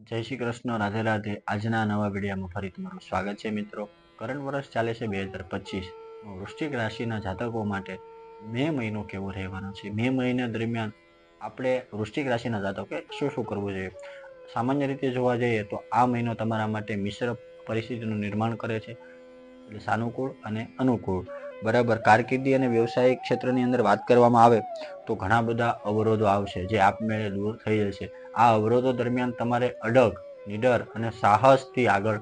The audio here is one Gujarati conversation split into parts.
જય શ્રી કૃષ્ણ, રાધે રાધે. આજના નવા વિડીયોમાં ફરી તમારું સ્વાગત છે મિત્રો. કરંટ વર્ષ ચાલે છે 2025. વૃશ્ચિક રાશિના જાતકો માટે મે મહિનો કેવો રહેવાનો છે? મે મહિના દરમિયાન આપણે વૃશ્ચિક રાશિના જાતકે શું શું કરવું જોઈએ? સામાન્ય રીતે જોવા જઈએ તો આ મહિનો તમારા માટે મિશ્ર પરિસ્થિતિનું નિર્માણ કરે છે, એટલે સાનુકૂળ અને અનુકૂળ. બરાબર. કારકિર્દી અને વ્યવસાયિક ક્ષેત્રની અંદર વાત કરવામાં આવે તો ઘણા બધા અવરોધો આવશે જે આપમેળે દૂર થઈ જશે. આ અવરોધો દરમિયાન તમારે અડગ, નિડર અને સાહસથી આગળ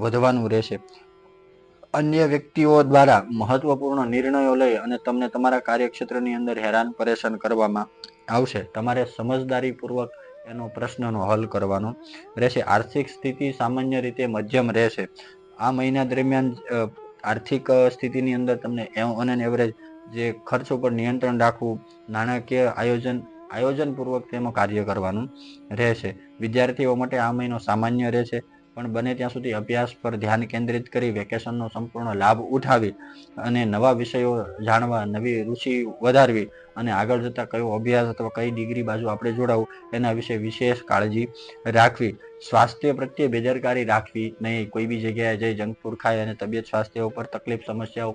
વધવાનું રહેશે. અન્ય વ્યક્તિઓ દ્વારા મહત્વપૂર્ણ નિર્ણયો લઈ અને તમને તમારા કાર્યક્ષેત્રની અંદર હેરાન પરેશાન કરવામાં આવશે. તમારે સમજદારીપૂર્વક એનો પ્રશ્નનો હલ કરવાનો રહેશે. આર્થિક સ્થિતિ સામાન્ય રીતે મધ્યમ રહેશે. આ મહિના દરમિયાન આર્થિક સ્થિતિની અંદર તમને ઓન એન એવરેજ જે ખર્ચ ઉપર નિયંત્રણ રાખવું, નાણાકીય આયોજનપૂર્વક તેમાં કાર્ય કરવાનું રહેશે. વિદ્યાર્થીઓ માટે આ મહિનો સામાન્ય રહેશે, પણ બને ત્યાં સુધી અભ્યાસ પર ધ્યાન કેન્દ્રિત કરી વેકેશનનો સંપૂર્ણ લાભ ઉઠાવી અને નવા વિષયો જાણવા, નવી રુચિ વધારવી અને આગળ જતા કયો અભ્યાસ અથવા કઈ ડિગ્રી બાજુ આપણે જોડાવું એના વિશે વિશેષ કાળજી રાખવી. સ્વાસ્થ્ય પ્રત્યે બેદરકારી રાખવી નહીં. કોઈ બી જગ્યાએ જઈ જંક ફૂડ ખાય અને તબિયત સ્વાસ્થ્ય ઉપર તકલીફ સમસ્યાઓ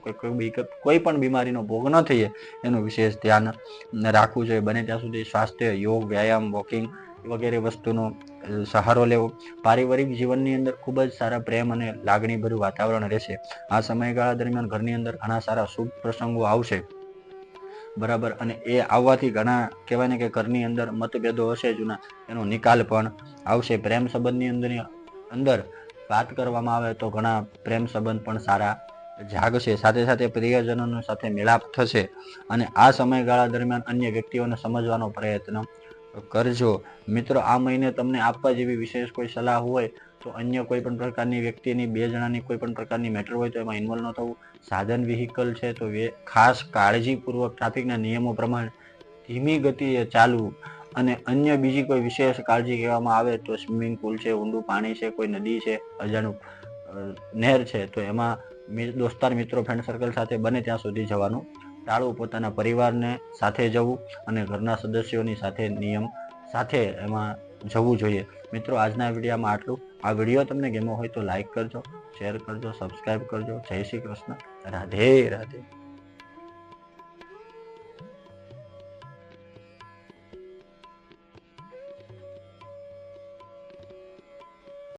કોઈ પણ બીમારીનો ભોગ ન થઈએ એનું વિશેષ ધ્યાન રાખવું જોઈએ. બને ત્યાં સુધી સ્વાસ્થ્ય, યોગ, વ્યાયામ, વોકિંગ વગેરે વસ્તુનો સહારો લેવો. પારિવારિક જીવનની અંદર ખૂબ જ સારા પ્રેમ અને લાગણીભર્યું વાતાવરણ રહેશે. આ સમયગાળા દરમિયાન ઘરની અંદર ઘણા સારા શુભ પ્રસંગો આવશે. બરાબર. અને એ આવવાથી ઘણા કહેવાય ને કે ઘરની અંદર મતભેદો હશે જૂના, એનો નિકાલ પણ આવશે. પ્રેમ સંબંધની અંદર વાત કરવામાં આવે તો ઘણા પ્રેમ સંબંધ પણ સારા જાગશે. સાથે સાથે પ્રિયજનોનો સાથે મેળાપ થશે. અને આ સમયગાળા દરમિયાન અન્ય વ્યક્તિઓને સમજવાનો પ્રયત્ન કરજો. મિત્રો, આ મહિને તમને આપવા જેવી વિશેષ કોઈ સલાહ હોય તો અન્ય કોઈ પણ પ્રકારની વ્યક્તિની, બે જણાની કોઈ પણ પ્રકારની મેટર હોય તો એમાં ઇન્વોલ્વ ન થવું. સાધન વ્હીકલ છે તો ખાસ કાળજીપૂર્વક ટ્રાફિકના નિયમો પ્રમાણે ધીમી ગતિએ ચાલવું. અને અન્ય બીજી કોઈ વિશેષ કાળજી કહેવામાં આવે તો સ્વિમિંગ પુલ છે, ઊંડું પાણી છે, કોઈ નદી છે, અજાણું નહેર છે તો એમાં દોસ્તાર, મિત્રો, ફ્રેન્ડ સર્કલ સાથે બને ત્યાં સુધી જવાનું ટાળવું. પોતાના પરિવારને સાથે જવું અને ઘરના સદસ્યોની સાથે નિયમ સાથે એમાં જવું જોઈએ. મિત્રો, આજના વિડીયોમાં આટલું. આ વિડીયો તમને ગમ્યો હોય તો લાઈક કરજો, શેર કરજો, સબસ્ક્રાઈબ કરજો. જય શ્રી કૃષ્ણ, રાધે રાધે.